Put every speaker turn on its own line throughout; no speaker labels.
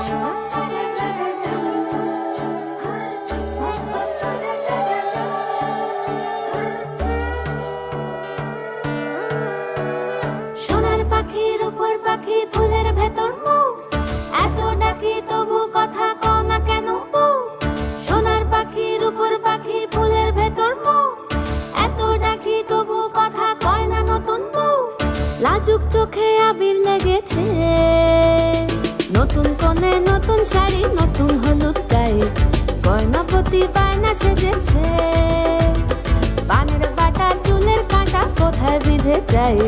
সোনার পাখির উপর পাখি ফুলের ভেতর মৌ, এত ডাকি তবু কথা কও না কেন বউ। সোনার পাখির উপর পাখি ফুলের ভেতর মৌ, এত ডাকি তবু কথা কয় না নতুন বউ। লাজুক চোখে আবির লেগেছে, নতুন কোণে নতুন শাড়ি নতুন হলুদ গায়ে, গয়নাপতি বায়না সেজেছে। পানের বাটা চুলের কাঁটা কোথায় বিঁধে যায়,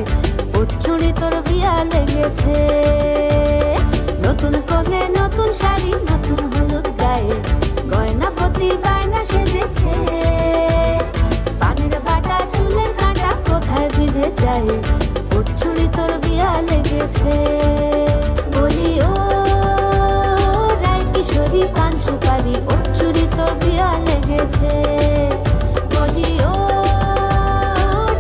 উঠছুড়ি তোর বিয়া লেগেছে। নতুন কোণে নতুন শাড়ি নতুন হলুদ গায়ে, গয়নাপতি বায়না সেজেছে। পানের বাটা চুলের কাঁটা কোথায় বিঁধে যায়, উঠছুড়ি তোর বিয়া লেগেছে। বলি ও রায় কিশোরী পান সুপারি, উঠছুড়ি তোর বিয়া লেগেছে। বলি ও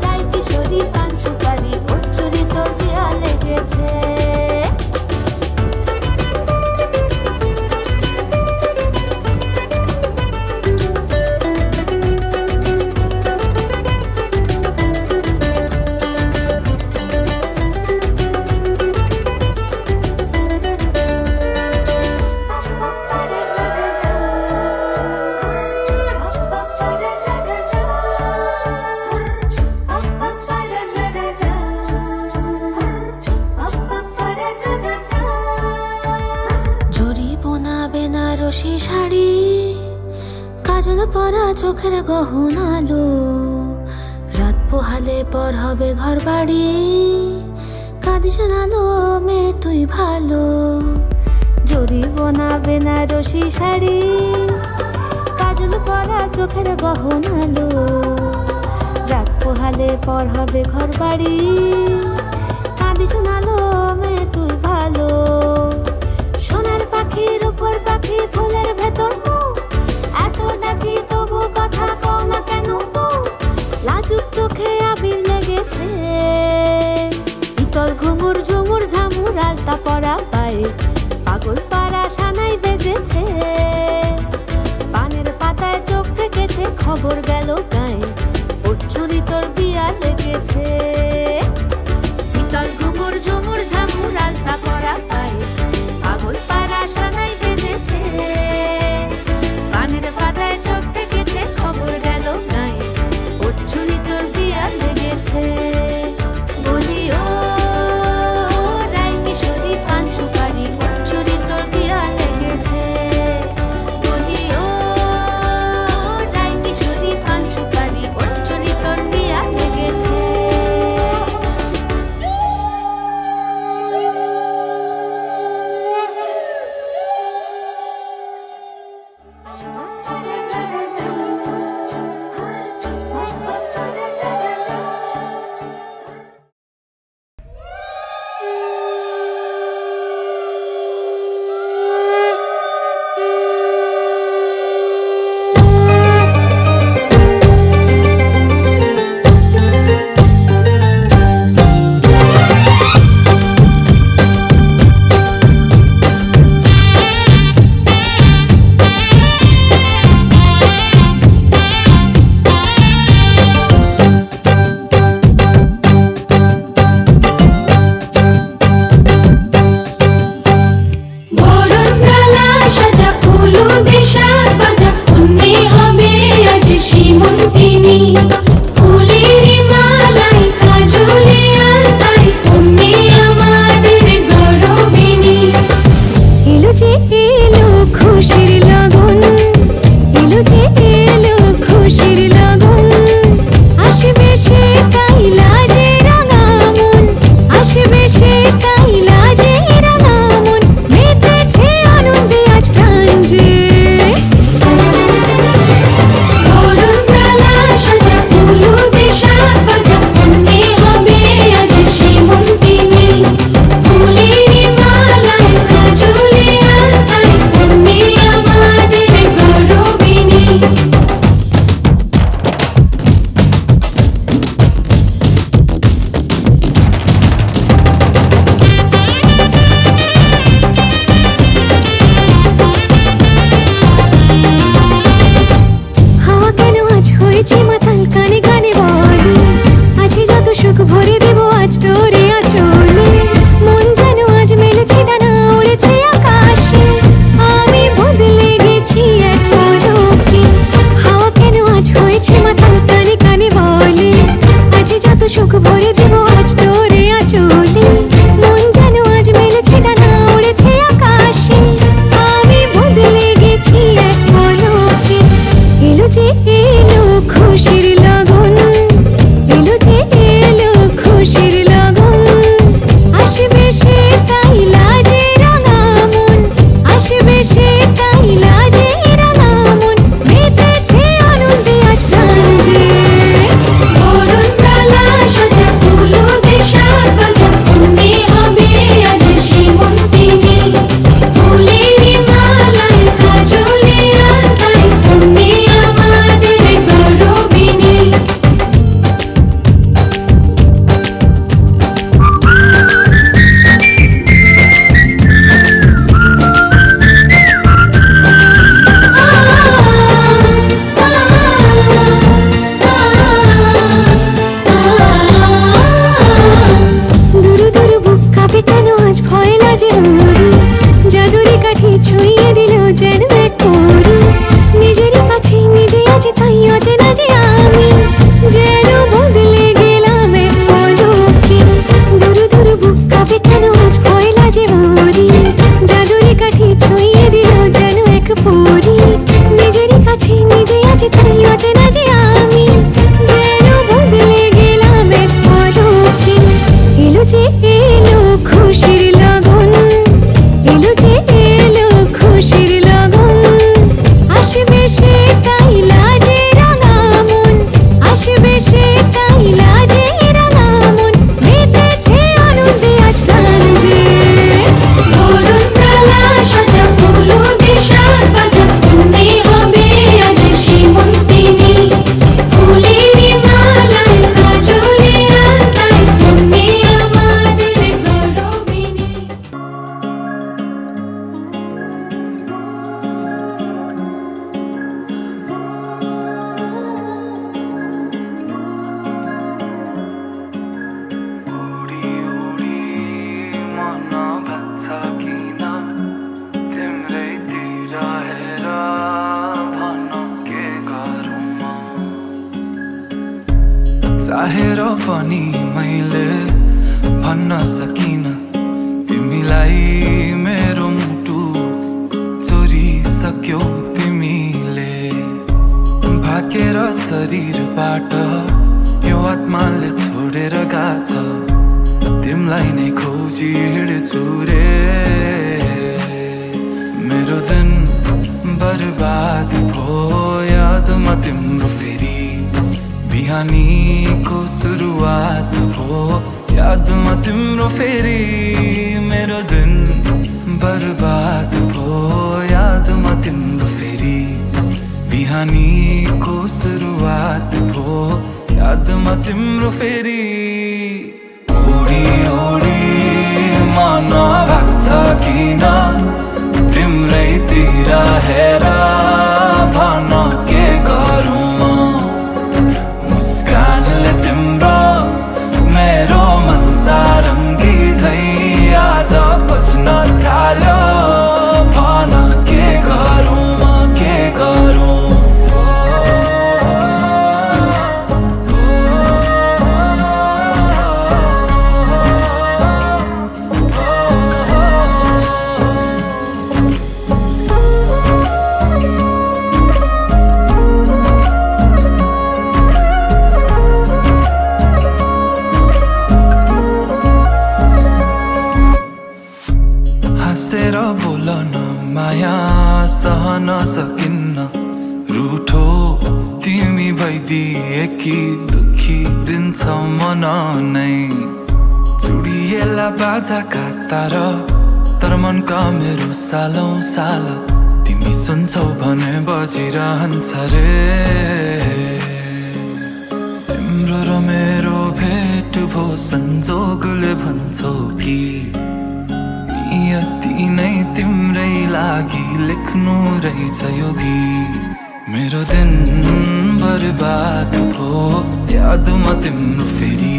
রায় কিশোরী পান সুপারি, উঠছুড়ি তোর বিয়া লেগেছে। বেনারসি শাড়ি, কাজল পরা চোখের গহনালো, রাত পোহালে পর হবে ঘর বাড়ি, কাঁদিস নালো মেয়ে তুই ভালো। জরি বোনা বেনারসি শাড়ি, কাজল পরা চোখের গহনালো, রাত পোহালে পর হবে ঘর বাড়ি, কাঁদিস নালো মেয়ে তুই ভালো। সোনার পাখির উপর পাখি ফুলের ভেতর মৌ, এত ডাকি তবু কথা কও না কেন বউ। লাজুক চোখে আবির লেগেছে, ইতল ঘুমুর ঝুমুর ঝামুর আলতা পরা পায়ে, পাগল পাড়া সানাই বেজেছে। পানের পাতায় চোখ থেকেছে, খবর গেল গায়ে, উঠছুড়ি তোর বিয়া লেগেছে। ইতল ঘুমুর ঝুমুর ঝামুর আলতা পরা পায়ে, পাগল পাড়া সানাই বেজেছে। পানের পাতায় চোখ থেকেছে, খবর গেল গায়ে, উঠছুড়ি তোর বিয়া লেগেছে। বলি ও রায় কিশোরী পান সুপারি, উঠছুড়ি তোর বিয়া লেগেছে। বলি ও রায় কিশোরী পান সুপারি, উঠছুড়ি তোর বিয়া লেগেছে। আমার
যেন এক পরী নিজেরই কাছে নিজে আছি তাই অচেনা যে আমি যেন বদলে গেলাম এক পলকে দূর দূর বুক কাঁপে কেন আজ ভয় লাগে মরি জাদুরি কাঠি ছুঁয়ে দিল যেন এক পরী নিজেরই কাছে নিজে আছি তাই অচেনা যে আমি যেন বদলে গেলাম এক পলকে এলো যে এলো খুশির লগন এলো যে এলো খুশির লগন আসবে সে তাই লাজে রাঙা মন আসবে সে তাই লাজে রাঙা মন মেতেছে আনন্দে আজ প্রাণ যে বরণ ডালা সাজা হলুদে সাত বাজা তুমি হবে আজ সীমন্তিনী ফুলেরই মালায় কাজলে আলতায় তুমি আমাদের গৌরবিনী
उडी उडी मन भन्छ किन तिम्रैतिर हेर भन के गरौँ म चाहेर पनि मैले भन्न सकिन तिमीलाई मेरो मुटु चोरिसक्यौ तिमीले भाकेर शरीरबाट यो आत्माले छोडेर गाछ तिमलाई नै खोजी हिँड्छु रे मेरो दिन बर्बाद भो यादमा तिम्रो फेरि बिहानीको सुरुवात भो यादमा तिम्रो फेरि मेरो दिन बर्बाद भो यादमा तिम्रो फेरि बिहानीको सुरुवात भो यादमा तिम्रो फेरि उडी उडी मन भाग्छ किन तिम्रैतिर हेर भन के गरौँ म मुस्कानले तिम्रो मेरो मन सारङ्गी झै आज बज्न थाल्यो भन के गरौँ म के गरौँ हाँसेर बोलन माया सहन सकिन्न रूठो तिमी भइदिए कि दुखी दिन्छ मन नै चुडिएला बाजाका तार तर मनका मेरो सालौँ साल तिमी सुन्छौ भने बजिरहन्छ रे तिम्रो र मेरो भेट भो संजोगले भन्छौ कि नियति नै तिम्रै लागि लेख्नु रहेछ यो गीत मेरो दिन बर्बाद भो यादमा तिम्रो फेरि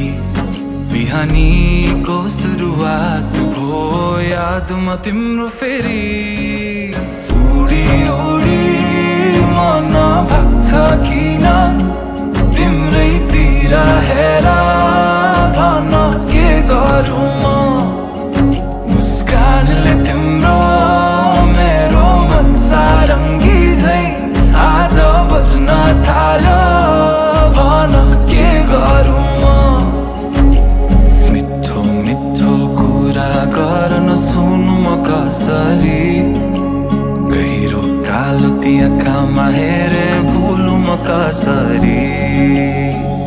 बिहानीको सुरुवात भो यादमा तिम्रो फेरि उडी उडी मन भाग्छ किन तिम्रैतिर हेर भन के गरौँ म मुस्कानले तिम्रो मेरो मन सारङ्गी झै आज बज्न थाल्यो भन के गरौँ म मिठो मिठो कुरा गर्न सुनु म कसरी गहिरो कालो ती आँखामा हेरे भुलु म कसरी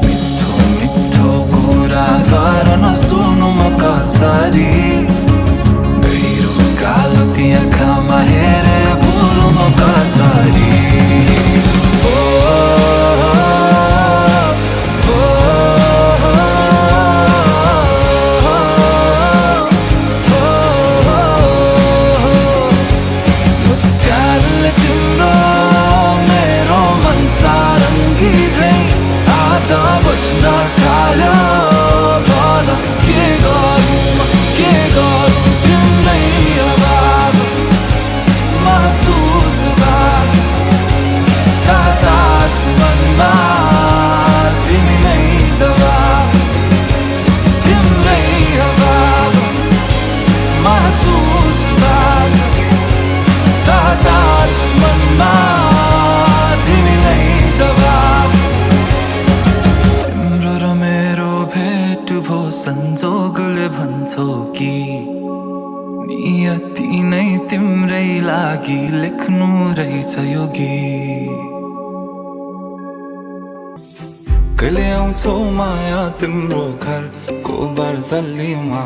मिठो मिठो कुरा गर्न सुनु म कसरी कालो ती आँखामा हेरे भुलु म कसरी मुस्कानले तिम्रो मेरो मन सारङ्गी झै आज बज्न थाल्यो भन के गरौँ म के गरौँ तिम्रै अभाव लागि लेख्नु रहेछ यो गीत कहिले आउँछौ माया तिम्रो घरको बर्दलीमा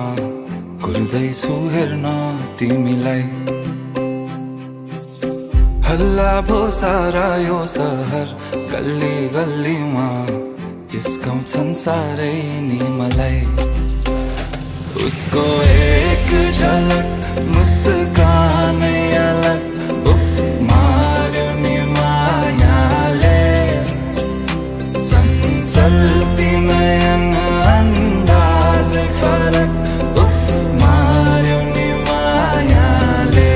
कुर्दैछु हेर्न तिमीलाई हल्ला भो सारा यो सहर गल्ली गल्लीमा जिस्काउँछन् सारै नि मलाई उसको एक झलक मुस्कानै अलग उफ मार्यो नि मायाले चञ्चल्ती नयन अन्दाजै फरक उफ मार्यो नि मायाले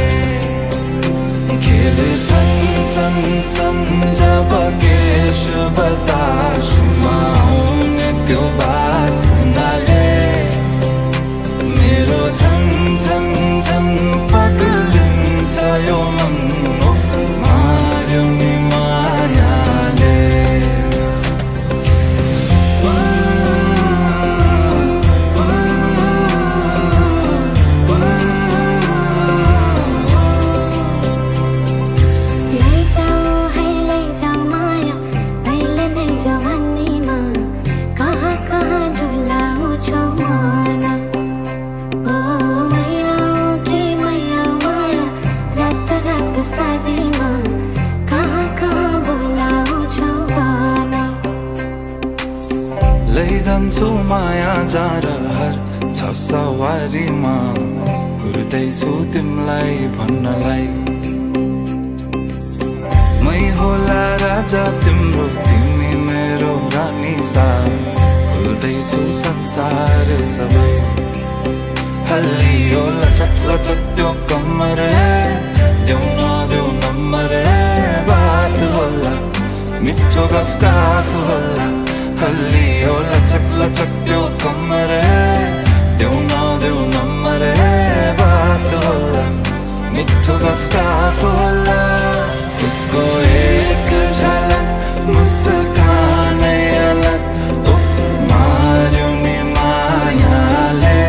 खेल्छन् सन जब केश बतासमा आउने त्यो बासनाले मेरो झन झन झन पगलिन्छ यो मन उफ मार्यो नि मायाले
लैजाऊ है लैजाऊ माया अहिले नै जवानीमा कहाँ कहाँ डुलाउँछौ मन ओ मैया कि मैया माया रात रात सारीमा कहाँ कहाँ बोलाउँछौ भन
लैजान्छु माया जारहर छ सवारीमा कुर्दैछु तिमीलाई भन्नलाई मै होला राजा तिम्रो तिमी मेरो रानी सा भुल्दैछु संसार सबै हल्लियो लचक लचक त्यो कम्मर देऊ नदेऊ नम्बर बात होला मिठो गफ होला हल्लियो लचक लचक त्यो कम्मर देऊ नदेऊ नम्बर बात होला मिठो गफ होला उसको एक झलक मुस्कानै अलग उफ मार्यो नि मायाले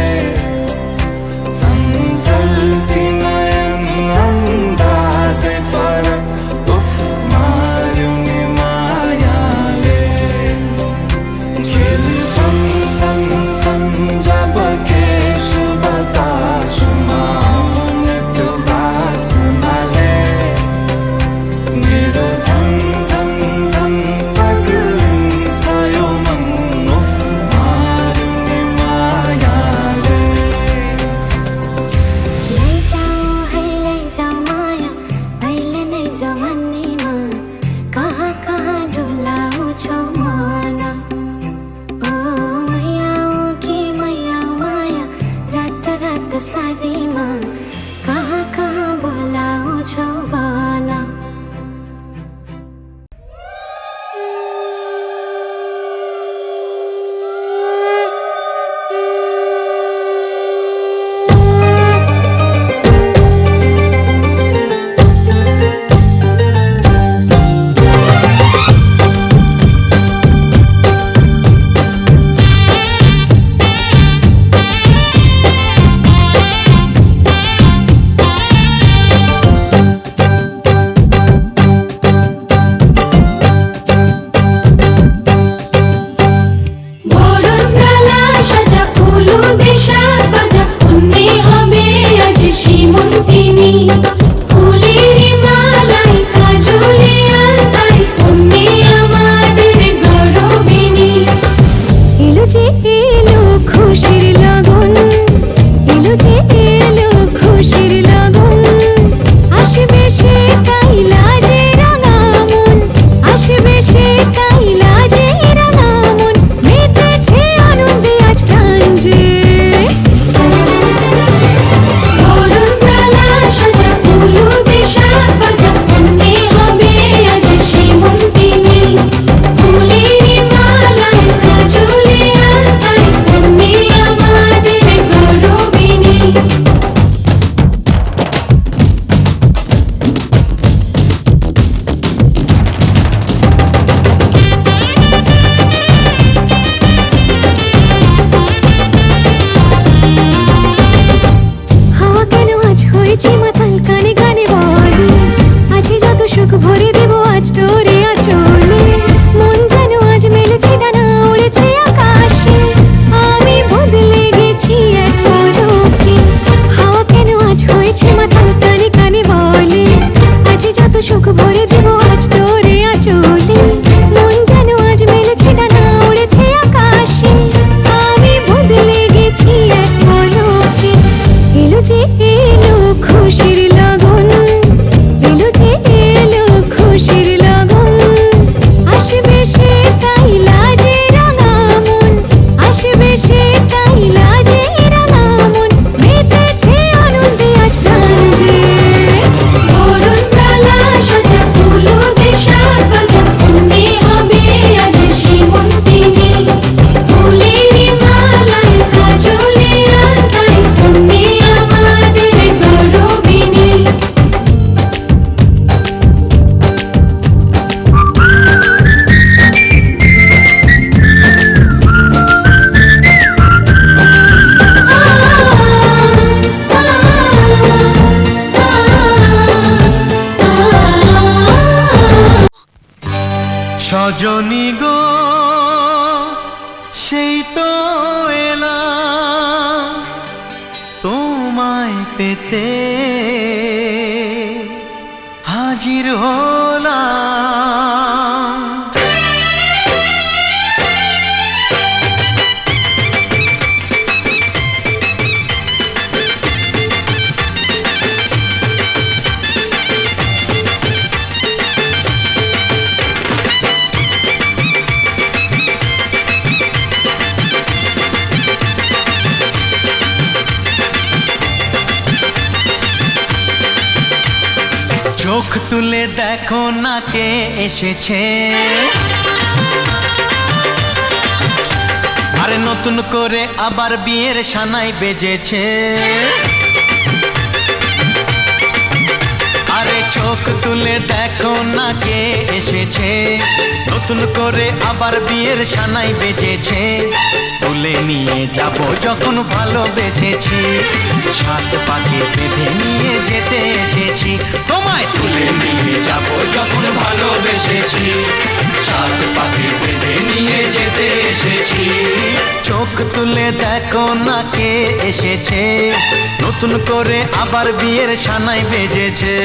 चञ्चल्ती नयन अन्दाजै फरक उफ मार्यो नि मायाले खेल्छन् सन जब केश बतासमा आउने त्यो बासनाले मेरो झन झन झन पगलिन्छ यो मन उफ मार्यो नि मायाले
लैजाऊ है लैजाऊ माया अहिले नै जवानीमा कहाँ कहाँ डुलाउँछौ मन ओ मैया कि मैया माया रात रात सारीमा कहाँ कहाँ बोलाउँछौ भन খুশির লগন আসবে সে তাই লাজে রাঙা মন আসবে সে তাই লাজে রাঙা মন মেতেছে আনন্দে আজ প্রাণ যে বরণ ডালা সাজা হলুদের সাজ বাজা কনে হবে আজ সীমন্তিনী ফুলের মালায় কাজলে আলতায় কনে আমাদের গৌরবিনী
সজনী গো সেই তো এলাম তোমায় পেতে হাজির হলাম চোখ তুলে দেখো না কে এসেছে আরে নতুন করে আবার বিয়ের সানাই বেজেছে আরে চোখ তুলে দেখো না কে এসেছে নতুন করে আবার বিয়ের সানাই বেজেছে তুলে নিয়ে যাব যখন ভালোবেসেছি সাত পাকে বেঁধে নিয়ে যেতে এসেছি তোমায় তুলে নিয়ে যাব যখন ভালোবেসেছি সাত পাকে বেঁধে নিয়ে যেতে এসেছি চোখ তুলে দেখো না কে এসেছে নতুন করে আবার বিয়ের সানাই বেজেছে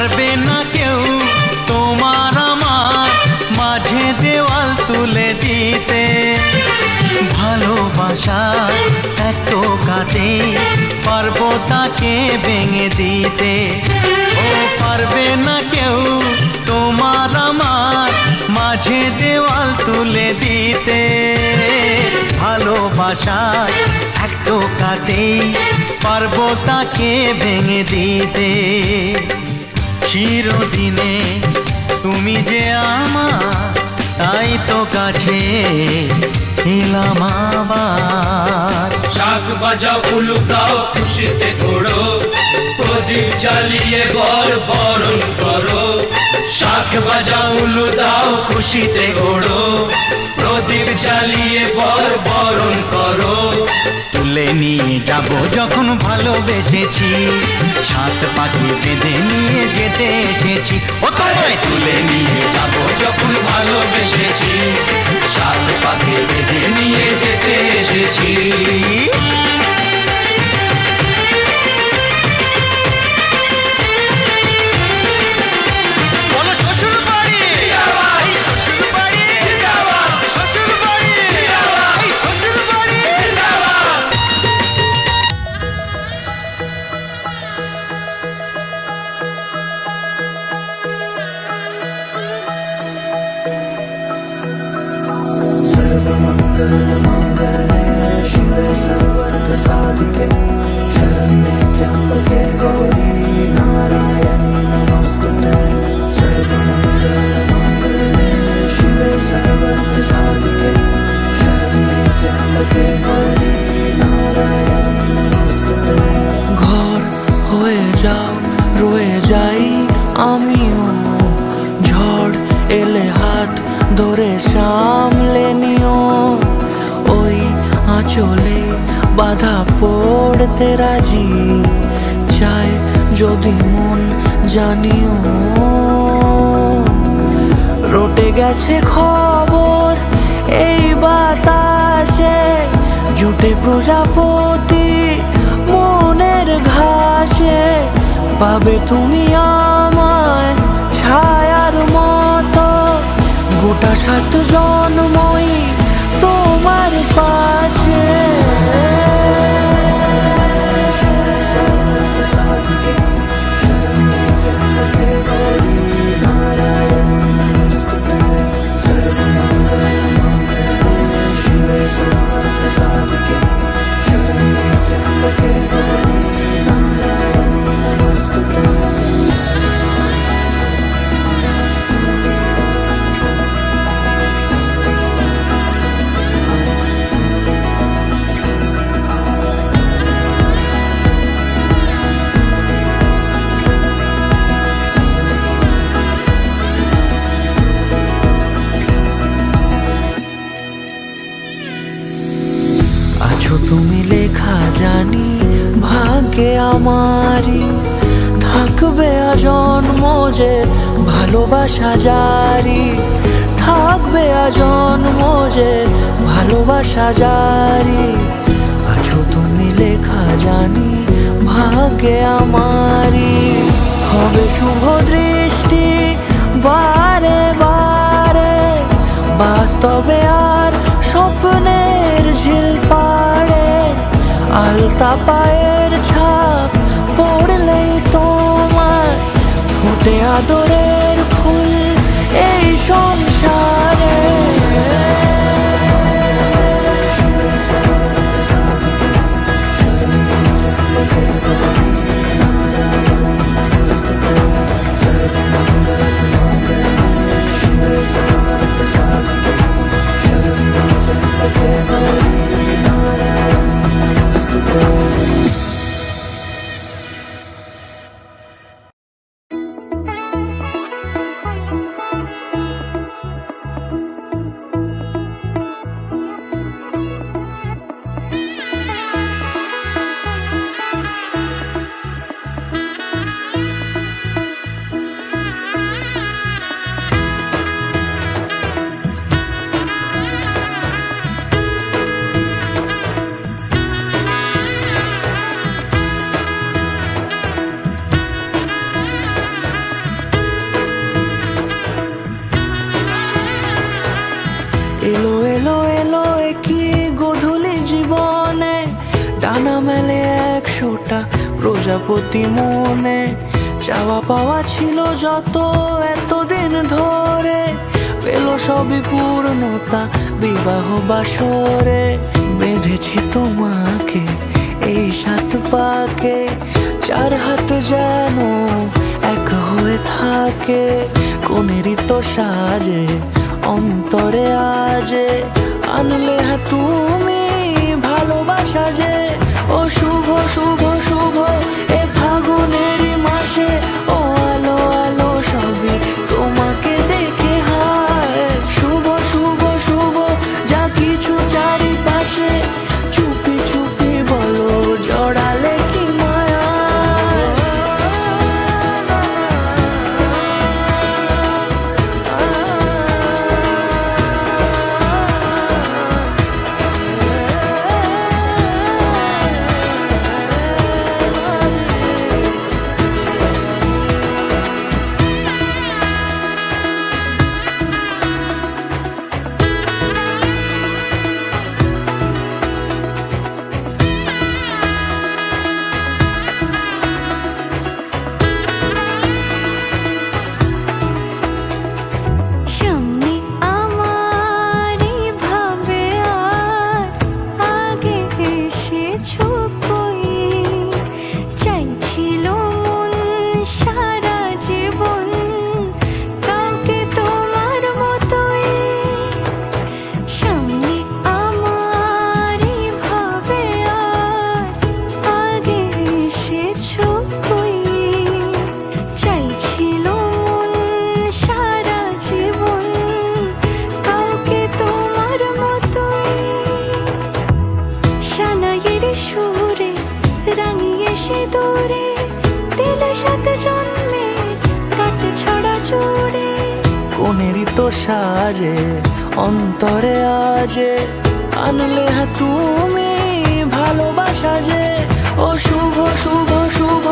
পারবে না কেউ তোমার আমার মাঝে দেওয়াল তুলে দিতে ভালোবাসা এত কাটে পারবো তাকে ভেঙে দিতে ও পারবে না কেউ তোমার আমার মাঝে দেওয়াল তুলে দিতে ভালোবাসা এত কাটে পারবো তাকে ভেঙে দিতে চিরদিনে তুমি যে আমার তাই তো কাছে এলাম আবার
শাক বাজাও উলুকাও খুশিতে ঘোড়ো প্রদীপ জ্বালিয়ে বরণ করো শাক বাজাও উলু দাও
খুশিতে ঘোড়ো
প্রদীপ জ্বালিয়ে বরণ করো
তুলে নিয়ে যাব যখন ভালোবেসেছি সাত পাখি বেঁধে নিয়ে যেতে এসেছি ও তোমায়
তুলে নিয়ে যাব যখন ভালোবেসেছি সাত পাকে বেঁধে নিয়ে যেতে এসেছি
বলো শ্বশুর বাড়ি এই শ্বশুর বাড়ি শ্বশুর বাড়ি এই শ্বশুর বাড়ি
सर्वमङ्गलमाङ्गल्ये शिवे सर्वार्थसाधिके शरण्ये त्र्यम्बके गौरी नारायणी नमोऽस्तुते सर्वमङ्गलमाङ्गल्ये शिवे सर्वार्थसाधिके शरण्ये त्र्यम्बके गौरी नारायणी नमोऽस्तुते
ঘর হয়ে যাও রয়ে যাই আমিও ঝড় এলে হাত ধরে সামলে নিও ওই আঁচলে বাধা পড়তে রাজি চায় যদি মন জানিও রটে গেছে খবর এই বাতাসে
জুটে প্রজাপতি মনের ঘাসে, পাবে তুমি আমায় ছায়ার মতো, গোটা 7 জন্মই তোমার পাশে। আছো তুমি লেখা জানি ভাগ্যে আমারই, থাকবে আজন্ম যে ভালোবাসা জারি, থাকবে আজন্ম যে ভালোবাসা জারি। আছো তুমি লেখা জানি ভাগ্যে আমারই, হবে শুভ দৃষ্টি বারে বারে, বাস্তবে আর স্বপ্নের ঝিল পাড়ে, আলতা পায়ের ছাপ পড়লেই তোমার ফুটে আদরের ফুল এই সংসারে। এলো এলো এলো কি গোধূলি জীবনে, ডানা মেলে 100টা প্রজাপতি মনে, চাওয়া পাওয়া ছিল যত এতদিন ধরে, পেল সবই পূর্ণতা বিবাহ বাসরে। বেঁধেছি তোমাকে এই 7 পাকে, 4 হাত যেন এক হয়ে থাকে, কোনেরই তো সাজে অন্তরে আজে, আনলে হ্যাঁ তুমি ভালোবাসা যে। ও শুভ শুভ শুভ এ ফাগুনেরই মাসে, ও আলো আলো সবই তোমাকে দেখে হায়, শুভ শুভ শুভ যা কিছু চারিপাশে, চুপি চুপি বলো জড়ালে কি মায়া। কোনেরই তো সাজে অন্তরে আজে, আনলে হ্যাঁ তুমি ভালোবাসা যে ও শুভ শুভ শুভ